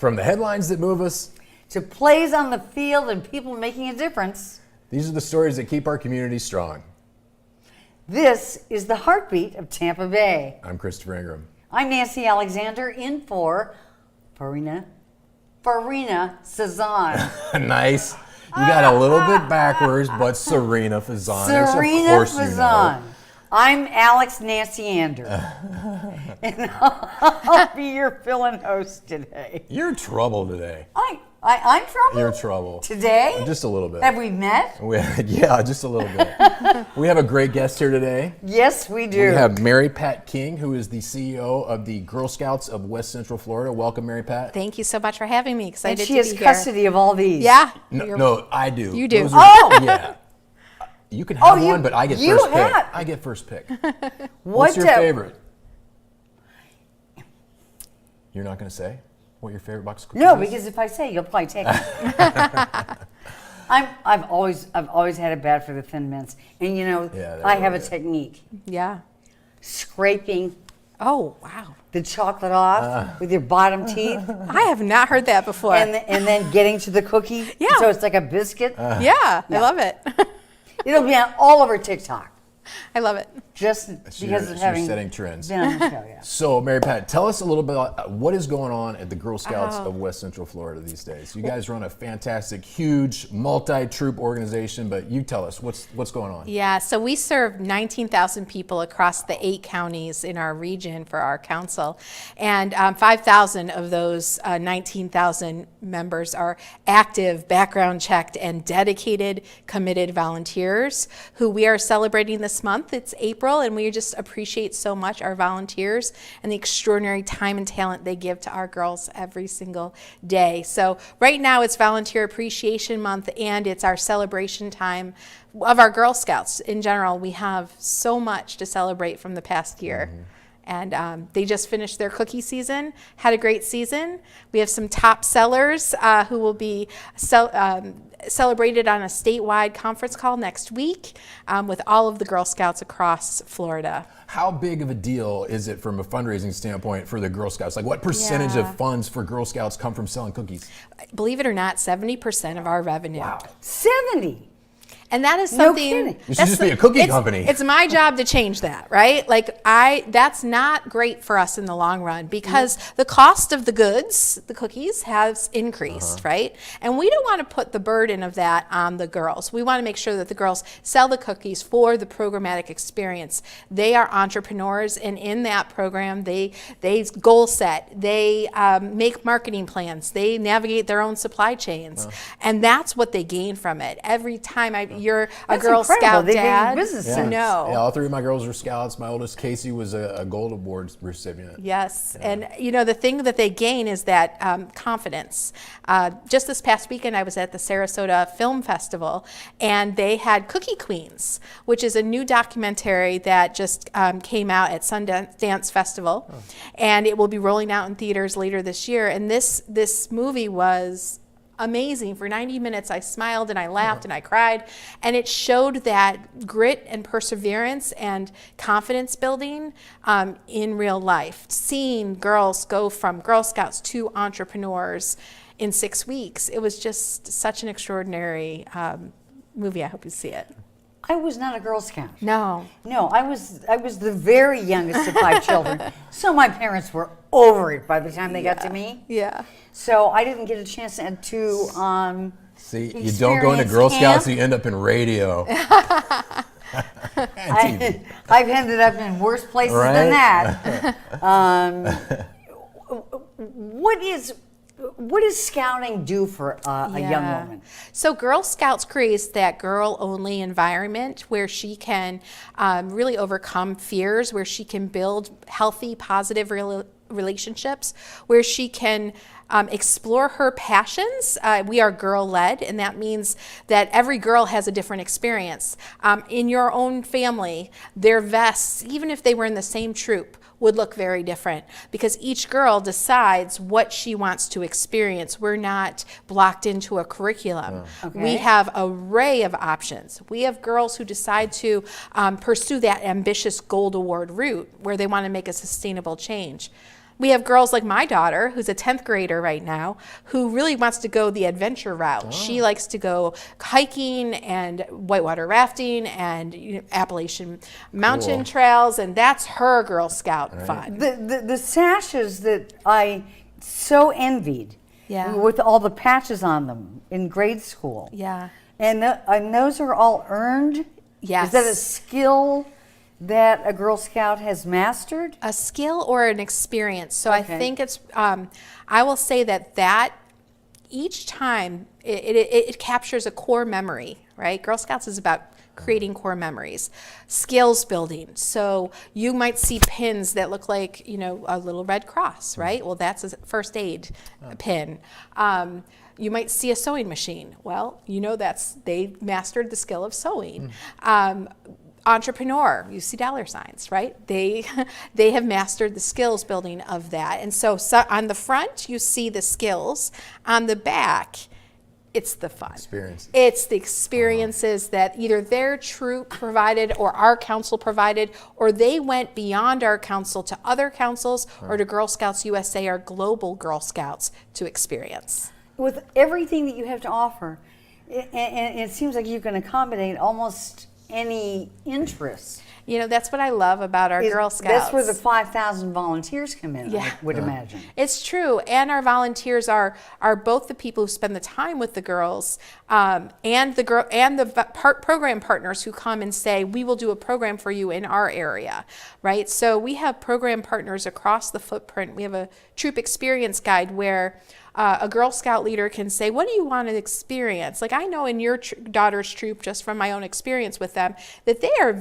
From the headlines that move us to plays on the field and people making a difference, these are the stories that keep our community strong. This is the heartbeat of Tampa Bay. I'm Christopher Ingram. I'm Nancy Alexander in for Farina Cezanne. Nice. You got a little bit backwards, but Serena Fazan. Serena Of course Fazan. You know. I'm Alex Nancy Ander. And I'll be your fill-in host today. You're in trouble today. I'm trouble? You're in trouble. Today? Just a little bit. Have we met? Yeah, just a little bit. We have a great guest here today. Yes, we do. We have Mary Pat King, who is the CEO of the Girl Scouts of West Central Florida. Welcome, Mary Pat. Thank you so much for having me. Excited and she to has be here. custody of all these. Yeah. No, I do. You do. Yeah. You can have one, but I get first pick. I get first pick. What's your favorite? You're not going to say what your favorite box of cookies No, is? because if I say, you'll probably take it. I've always had it bad for the Thin Mints, and I have a technique. Yeah. Scraping. Oh wow. The chocolate off with your bottom teeth. I have not heard that before. And then getting to the cookie. Yeah. So it's like a biscuit. Yeah, I love it. It'll be on all over TikTok. I love it. Just because of having setting trends. Been on the show, yeah. So, Mary Pat, tell us a little bit about what is going on at the Girl Scouts of West Central Florida these days. You guys run a fantastic, huge, multi-troop organization, but you tell us what's going on. Yeah, so we serve 19,000 people across the 8 counties in our region for our council, and 5,000 of those 19,000 members are active, background checked, and dedicated, committed volunteers who we are celebrating this month. It's April, and we just appreciate so much our volunteers and the extraordinary time and talent they give to our girls every single day. So right now it's Volunteer Appreciation Month, and it's our celebration time of our Girl Scouts. In general, we have so much to celebrate from the past year. Mm-hmm. And they just finished their cookie season, had a great season. We have some top sellers who will be celebrated on a statewide conference call next week with all of the Girl Scouts across Florida. How big of a deal is it from a fundraising standpoint for the Girl Scouts? Like, what percentage of funds for Girl Scouts come from selling cookies? Believe it or not, 70% of our revenue. Wow. 70? And that is something. No kidding. You should just be a cookie company. It's my job to change that, right? Like that's not great for us in the long run because the cost of the goods, the cookies, has increased, right? And we don't want to put the burden of that on the girls. We want to make sure that the girls sell the cookies for the programmatic experience. They are entrepreneurs, and in that program, they goal set, they make marketing plans, they navigate their own supply chains, and that's what they gain from it. Every time you're That's a Girl incredible. Scout They dad. business Yeah. sense. No. Yeah, all 3 of my girls are Scouts. My oldest, Casey, was a Gold Award recipient. Yes, and the thing that they gain is that confidence. Just this past weekend, I was at the Sarasota Film Festival, and they had Cookie Queens, which is a new documentary that just came out at Sundance Festival, and it will be rolling out in theaters later this year. And this movie was amazing. For 90 minutes, I smiled and I laughed and I cried, and it showed that grit and perseverance and confidence building in real life. Seeing girls go from Girl Scouts to entrepreneurs in 6 weeks, it was just such an extraordinary movie. I hope you see it. I was not a Girl Scout. No, I was the very youngest of 5 children, so my parents were over it by the time they got to me. Yeah. So I didn't get a chance to See, you don't go into Girl Scouts, you end up in radio. I've ended up in worse places than that. What does scouting do for a young woman? So Girl Scouts creates that girl-only environment where she can really overcome fears, where she can build healthy, positive relationships, where she can explore her passions. We are girl-led, and that means that every girl has a different experience. In your own family, their vests, even if they were in the same troop, would look very different because each girl decides what she wants to experience. We're not blocked into a curriculum. Okay. We have an array of options. We have girls who decide to pursue that ambitious Gold Award route where they want to make a sustainable change. We have girls like my daughter, who's a 10th grader right now, who really wants to go the adventure route. She likes to go hiking and whitewater rafting and Appalachian mountain trails, and that's her Girl Scout fun. The sashes that I so envied, with all the patches on them in grade school. Yeah. And those are all earned? Yes. Is that a skill that a Girl Scout has mastered? A skill or an experience. So I think it's, I will say that each time it captures a core memory, right? Girl Scouts is about creating core memories. Skills building. So you might see pins that look like, a little red cross, right? Well, that's a first aid pin. You might see a sewing machine. Well, they mastered the skill of sewing. Entrepreneur, you see dollar signs, right? They have mastered the skills building of that. And so on the front, you see the skills. On the back, it's the fun. It's the experiences that either their troop provided or our council provided, or they went beyond our council to other councils or to Girl Scouts USA or global Girl Scouts to experience. With everything that you have to offer, and it seems like you can accommodate almost any interest. That's what I love about our Girl Scouts. That's where the 5,000 volunteers come in, I would imagine. It's true. And our volunteers are both the people who spend the time with the girls and the program partners who come and say, we will do a program for you in our area, right? So we have program partners across the footprint. We have a troop experience guide where a Girl Scout leader can say, what do you want to experience? Like I know in your daughter's troop, just from my own experience with them, that they are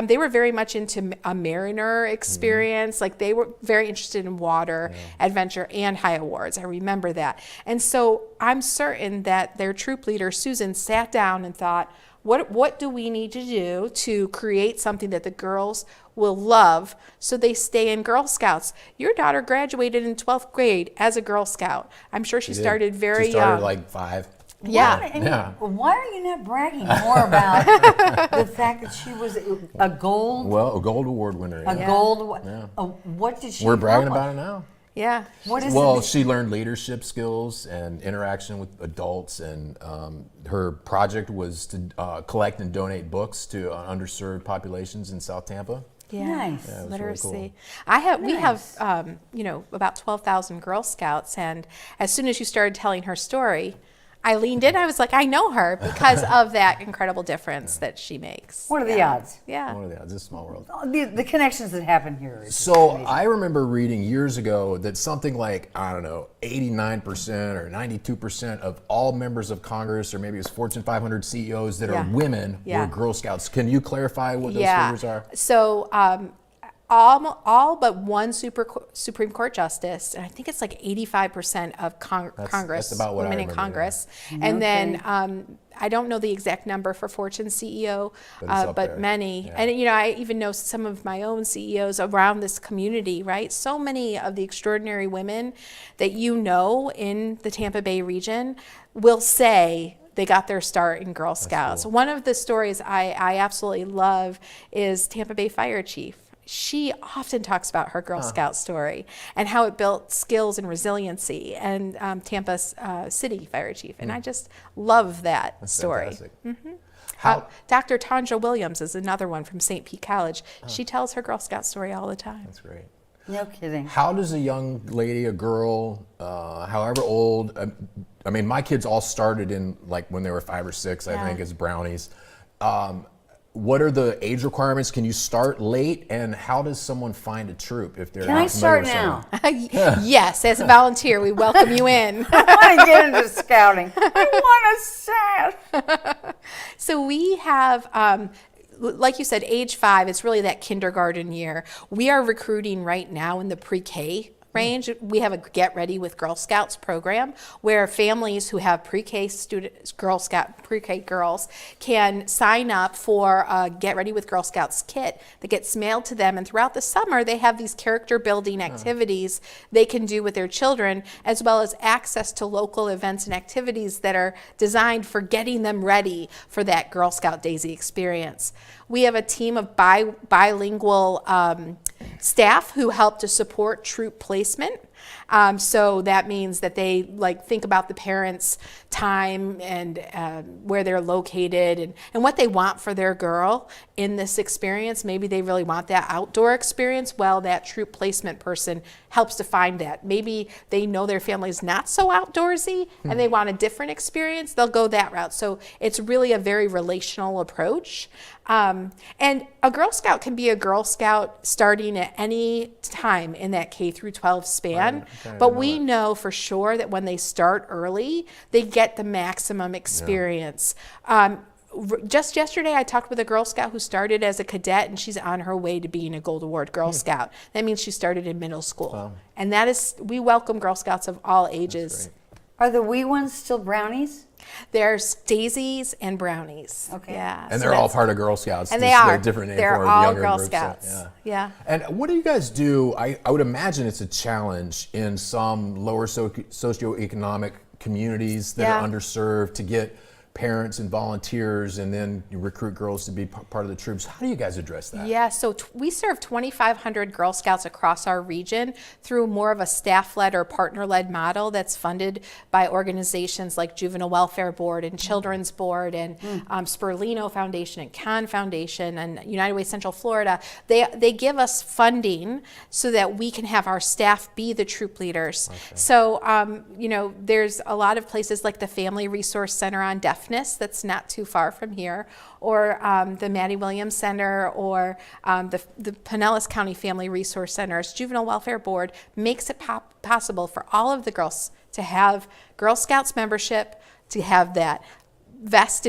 they were very much into a mariner experience. Like they were very interested in water, adventure, and high awards. I remember that. And so I'm certain that their troop leader, Susan, sat down and thought, what do we need to do to create something that the girls will love so they stay in Girl Scouts? Your daughter graduated in 12th grade as a Girl Scout. I'm sure she started very young. She started like 5. Why are you not bragging more about the fact that she was a gold? Well, a gold award winner. What did she? We're bragging about it now. Yeah. What is Well, it? she learned leadership skills and interaction with adults, and her project was to collect and donate books to underserved populations in South Tampa. Yeah, nice. Yeah, literacy. really cool. We have about 12,000 Girl Scouts, and as soon as you started telling her story, I leaned in. I was like, I know her because of that incredible difference that she makes. What are the odds? Yeah. What are the odds? It's a small world. The connections that happen here. So I remember reading years ago that something like, 89% or 92% of all members of Congress, or maybe it was Fortune 500 CEOs that are women, were Girl Scouts. Can you clarify what those figures are? So all but one Supreme Court justice, and I think it's like 85% of Congress, that's about what women I in remember, Congress. And then I don't know the exact number for Fortune CEO, but many. Yeah. And I even know some of my own CEOs around this community, right? So many of the extraordinary women that in the Tampa Bay region will say they got their start in Girl Scouts. Cool. One of the stories I absolutely love is Tampa Bay Fire Chief. She often talks about her Girl Scout story and how it built skills and resiliency, and Tampa City Fire Chief. And I just love that story. Mm-hmm. Dr. Tanja Williams is another one from St. Pete College. She tells her Girl Scout story all the time. That's great. No kidding. How does a young lady, a girl, however old, my kids all started in when they were 5 or 6, I think, as brownies. What are the age requirements? Can you start late? And how does someone find a troop if they're not familiar with someone? Can I start now? Yes, as a volunteer, we welcome you in. I want to get into scouting. I want to set. So we have, like you said, age 5, it's really that kindergarten year. We are recruiting right now in the pre-K range. We have a Get Ready with Girl Scouts program where families who have pre-K students, pre-K girls, can sign up for a Get Ready with Girl Scouts kit that gets mailed to them. And throughout the summer, they have these character building activities they can do with their children, as well as access to local events and activities that are designed for getting them ready for that Girl Scout Daisy experience. We have a team of bilingual staff who help to support troop placement. So that means that they think about the parents' time and where they're located and what they want for their girl in this experience. Maybe they really want that outdoor experience. Well, that troop placement person helps to find that. Maybe they know their family's not so outdoorsy and they want a different experience. They'll go that route. So it's really a very relational approach. And a Girl Scout can be a Girl Scout starting at any time in that K through 12 span. Okay, but we know for sure that when they start early, they get the maximum experience. Just yesterday, I talked with a Girl Scout who started as a cadet, and she's on her way to being a Gold Award Girl Scout. That means she started in middle school. Wow. And that is, we welcome Girl Scouts of all ages. Are the wee ones still brownies? There's daisies and brownies. Okay. Yeah. And they're all part of Girl Scouts. And they are. They're different name They're for all younger Girl groups. Scouts. Yeah. And what do you guys do? I would imagine it's a challenge in some lower socioeconomic communities that are underserved to get parents and volunteers and then you recruit girls to be part of the troops. How do you guys address that? Yeah, so we serve 2,500 Girl Scouts across our region through more of a staff-led or partner-led model that's funded by organizations like Juvenile Welfare Board and Children's Board and Sperlino Foundation and Kahn Foundation and United Way Central Florida. They give us funding so that we can have our staff be the troop leaders. Okay. So, there's a lot of places like the Family Resource Center on Deafness that's not too far from here, or the Maddie Williams Center, or the Pinellas County Family Resource Center's Juvenile Welfare Board makes it possible for all of the girls to have Girl Scouts membership, to have that vest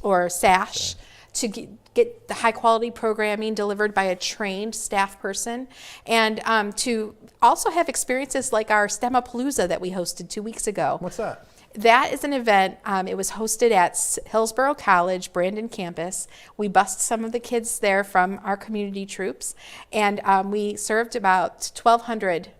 or sash, to get the high quality programming delivered by a trained staff person, and to also have experiences like our STEMapalooza that we hosted 2 weeks ago. What's that? That is an event, it was hosted at Hillsborough College, Brandon campus. We bussed some of the kids there from our community troops, and we served about 1,200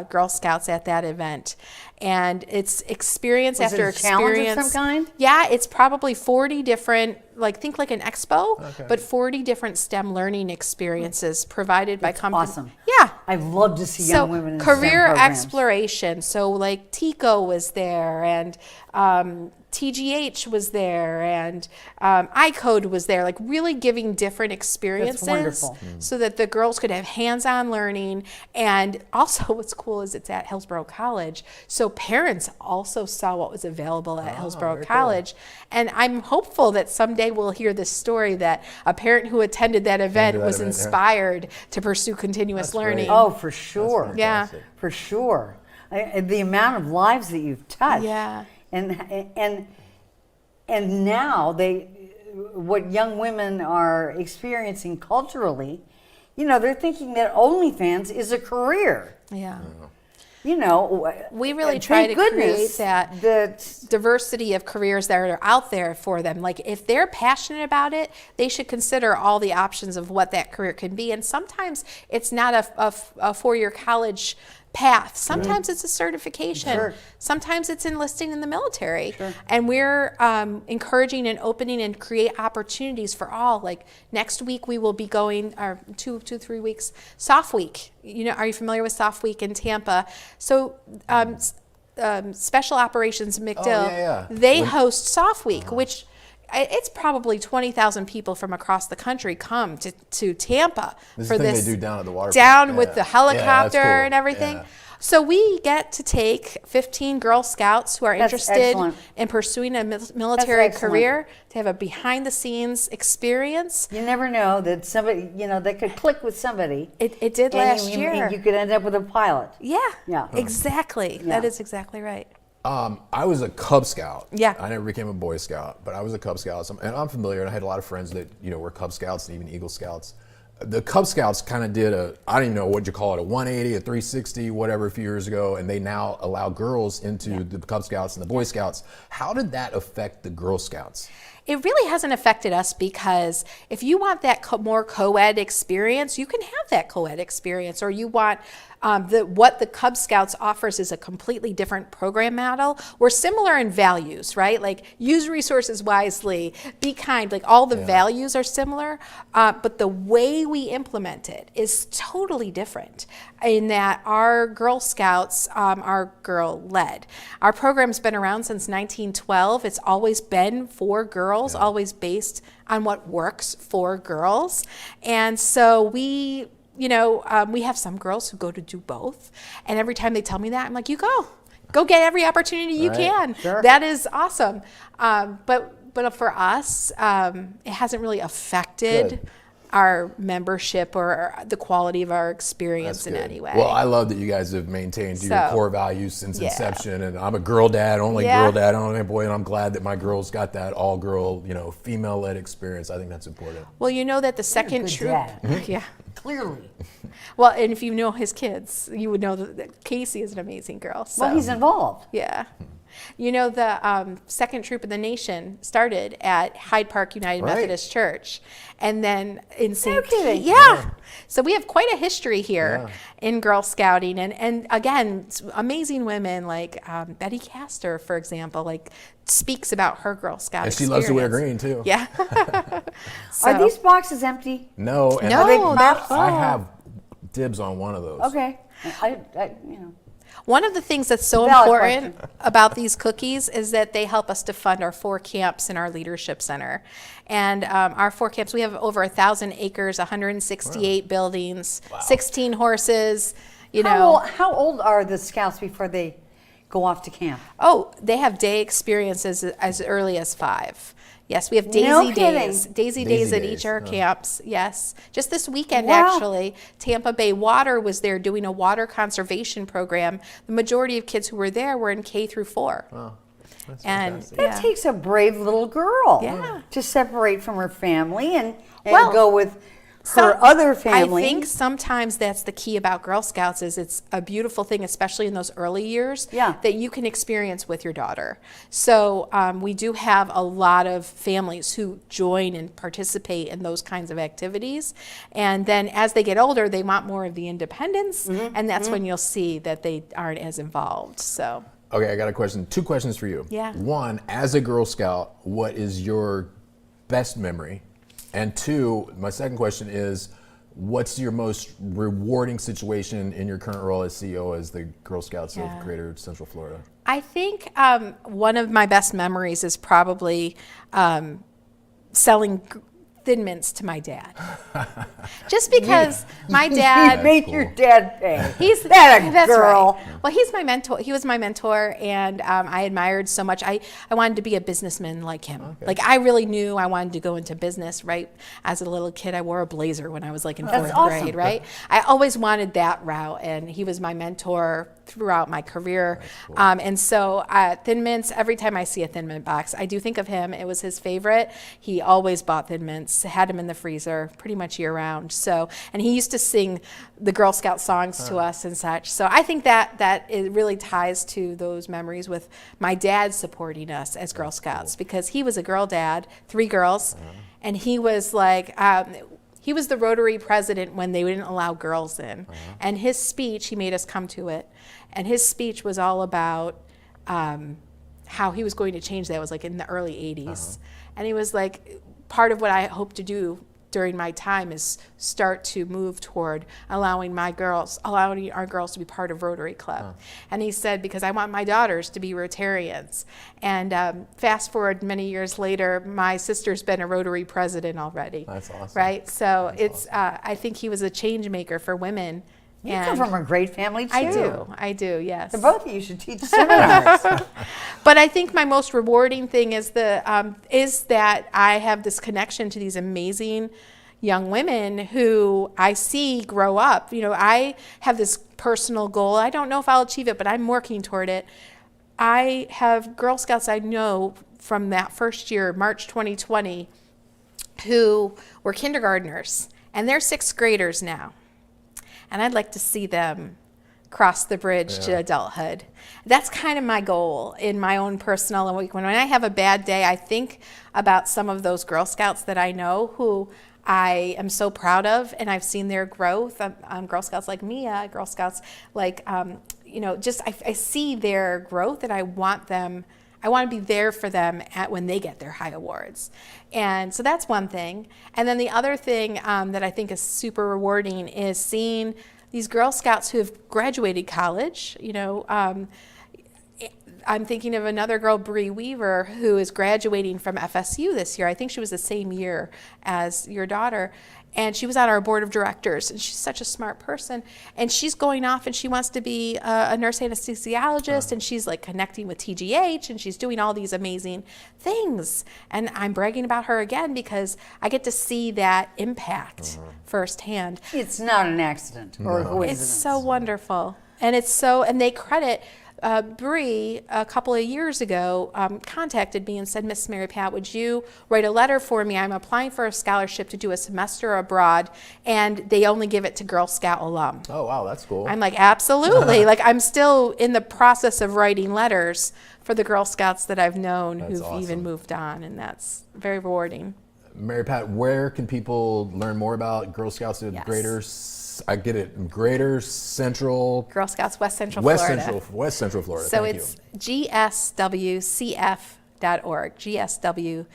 Girl Scouts at that event. And it's experience Was after it a challenge experience. of some kind? Yeah, it's probably 40 different, think like an expo, but 40 different STEM learning experiences provided by companies. Awesome. Yeah. I love to see young women in STEM career programs. exploration. So like TICO was there, and TGH was there, and iCode was there, like really giving different experiences. That's wonderful. So that the girls could have hands-on learning. And also what's cool is it's at Hillsborough College. So parents also saw what was available at Hillsborough College. Cool. And I'm hopeful that someday we'll hear this story that a parent who attended that event was inspired to pursue continuous learning. Oh, for sure. Yeah. For sure. The amount of lives that you've touched. Yeah. And now what young women are experiencing culturally, they're thinking that OnlyFans is a career. Yeah. We really try to create that diversity of careers that are out there for them. Like if they're passionate about it, they should consider all the options of what that career can be. And sometimes it's not a four-year college path. Sometimes it's a certification. Sure. Sometimes it's enlisting in the military. Sure. And we're encouraging and opening and create opportunities for all. Like next week we will be going, or 3 weeks, Soft Week. Are you familiar with Soft Week in Tampa? So Special Operations MacDill, they host Soft Week, which it's probably 20,000 people from across the country come to Tampa for this. They do down at the waterfront. Down with the helicopter cool. and everything. Yeah. So we get to take 15 Girl Scouts who are interested in pursuing a military career to have a behind-the-scenes experience. You never know that somebody, that could click with somebody. It did last year. And you could end up with a pilot. Yeah, exactly. Yeah. That is exactly right. I was a Cub Scout. Yeah. I never became a Boy Scout, but I was a Cub Scout. And I'm familiar, and I had a lot of friends that, were Cub Scouts and even Eagle Scouts. The Cub Scouts kind of did I don't even know what you call it, a 180, a 360, whatever, a few years ago, and they now allow girls into the Cub Scouts and the Boy Scouts. How did that affect the Girl Scouts? It really hasn't affected us because if you want that more co-ed experience, you can have that co-ed experience, or you want what the Cub Scouts offers is a completely different program model. We're similar in values, right? Like use resources wisely, be kind, like all the values are similar, but the way we implement it is totally different in that our Girl Scouts are girl-led. Our program's been around since 1912. It's always been for girls, always based on what works for girls. And so we have some girls who go to do both. And every time they tell me that, I'm like, you go get every opportunity you can. Sure. That is awesome. But for us, it hasn't really affected our membership or the quality of our experience in any way. Well, I love that you guys have maintained your core values since inception. And I'm a girl dad, only girl dad, only boy, and I'm glad that my girls got that all girl, female-led experience. I think that's important. Well, you know that the second troop, Clearly. Well, and if you know his kids, you would know that Casey is an amazing girl. So. Well, he's involved. Yeah. You know, the second troop of the nation started at Hyde Park United Methodist Church, and then in St. kidding. So we have quite a history here in Girl Scouting, and again, amazing women like Betty Castor, for example, like speaks about her Girl Scout And she experience. loves to wear green too. Yeah. Are these boxes empty? No, and No, I have dibs on one of those. Okay. One of the things that's so Valid important question. about these cookies is that they help us to fund our 4 camps in our leadership center. And our 4 camps, we have over 1,000 acres, 168 buildings, 16 horses, How old are the scouts before they go off to camp? Oh, they have day experiences as early as 5. Yes, we have No Daisy kidding. Days. Daisy Days at each of our camps. Yes. Just this weekend, Wow. actually, Tampa Bay Water was there doing a water conservation program. The majority of kids who were there were in K through 4. Wow. That's And fantastic. That takes a brave little girl to separate from her family and go with her other family. I think sometimes that's the key about Girl Scouts is it's a beautiful thing, especially in those early years, that you can experience with your daughter. So we do have a lot of families who join and participate in those kinds of activities. And then as they get older, they want more of the independence, and that's when you'll see that they aren't as involved. So. Okay, I got a question. 2 questions for you. Yeah. 1, as a Girl Scout, what is your best memory? And 2, my second question is, what's your most rewarding situation in your current role as CEO as the Girl Scouts of Greater Central Florida? I think one of my best memories is probably selling Thin Mints to my dad. Just because my dad... You made your dad pay. He's that girl. Right. Well, he's my mentor. He was my mentor, and I admired so much. I wanted to be a businessman like him. Okay. Like I really knew I wanted to go into business. Right, as a little kid, I wore a blazer when I was like in 4th grade. Right, I always wanted that route, and he was my mentor throughout my career. Cool. And so Thin Mints. Every time I see a Thin Mint box, I do think of him. It was his favorite. He always bought Thin Mints. Had him in the freezer pretty much year round. So, and he used to sing the Girl Scout songs to us and such. So I think that it really ties to those memories with my dad supporting us as Girl Scouts because he was a girl dad, 3 girls, and he was like, he was the Rotary president when they didn't allow girls in. And his speech, he made us come to it, and his speech was all about how he was going to change that. It was like in the early 80s. And he was like, part of what I hope to do during my time is start to move toward allowing our girls to be part of Rotary Club. And he said, because I want my daughters to be Rotarians. And fast forward many years later, my sister's been a Rotary president already. That's awesome. Right? So it's, I think he was a change maker for women. You come from a great family too. I do, yes. The both of you should teach seminars. But I think my most rewarding thing is that I have this connection to these amazing young women who I see grow up. I have this personal goal. I don't know if I'll achieve it, but I'm working toward it. I have Girl Scouts I know from that first year, March 2020, who were kindergartners, and they're 6th graders now. And I'd like to see them cross the bridge to adulthood. That's kind of my goal in my own personal week. When I have a bad day, I think about some of those Girl Scouts that I know who I am so proud of, and I've seen their growth. Girl Scouts like Mia, Girl Scouts like, I see their growth, and I want to be there for them when they get their high awards. And so that's one thing. And then the other thing that I think is super rewarding is seeing these Girl Scouts who have graduated college. I'm thinking of another girl, Bree Weaver, who is graduating from FSU this year. I think she was the same year as your daughter. And she was on our board of directors, and she's such a smart person. And she's going off, and she wants to be a nurse anesthesiologist, and she's like connecting with TGH, and she's doing all these amazing things. And I'm bragging about her again because I get to see that impact firsthand. It's not an accident or a coincidence. It's so wonderful. And they credit Bree, a couple of years ago, contacted me and said, Miss Mary Pat, would you write a letter for me? I'm applying for a scholarship to do a semester abroad, and they only give it to Girl Scout alum. Oh, wow, that's cool. I'm like, absolutely. Like, I'm still in the process of writing letters for the Girl Scouts that I've known who've even moved on, and that's very rewarding. Mary Pat, where can people learn more about Girl Scouts of Greater? I get it. Greater Central. Girl Scouts West Central Florida. West Central Florida. So it's gswcf.org. gswcf.org.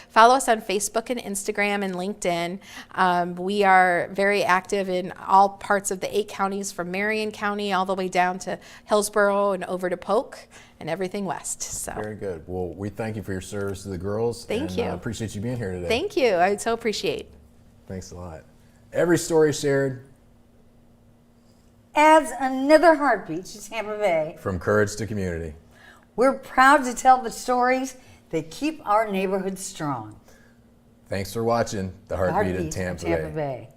Follow us on Facebook and Instagram and LinkedIn. We are very active in all parts of the 8 counties, from Marion County all the way down to Hillsborough and over to Polk and everything west. So very good. Well, we thank you for your service to the girls. Thank you. I appreciate you being here today. Thank you. I so appreciate. Thanks a lot. Every story shared adds another heartbeat to Tampa Bay. From courage to community. We're proud to tell the stories that keep our neighborhood strong. Thanks for watching The Heartbeat of Tampa Bay.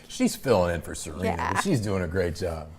She's filling in for Serena, but she's doing a great job.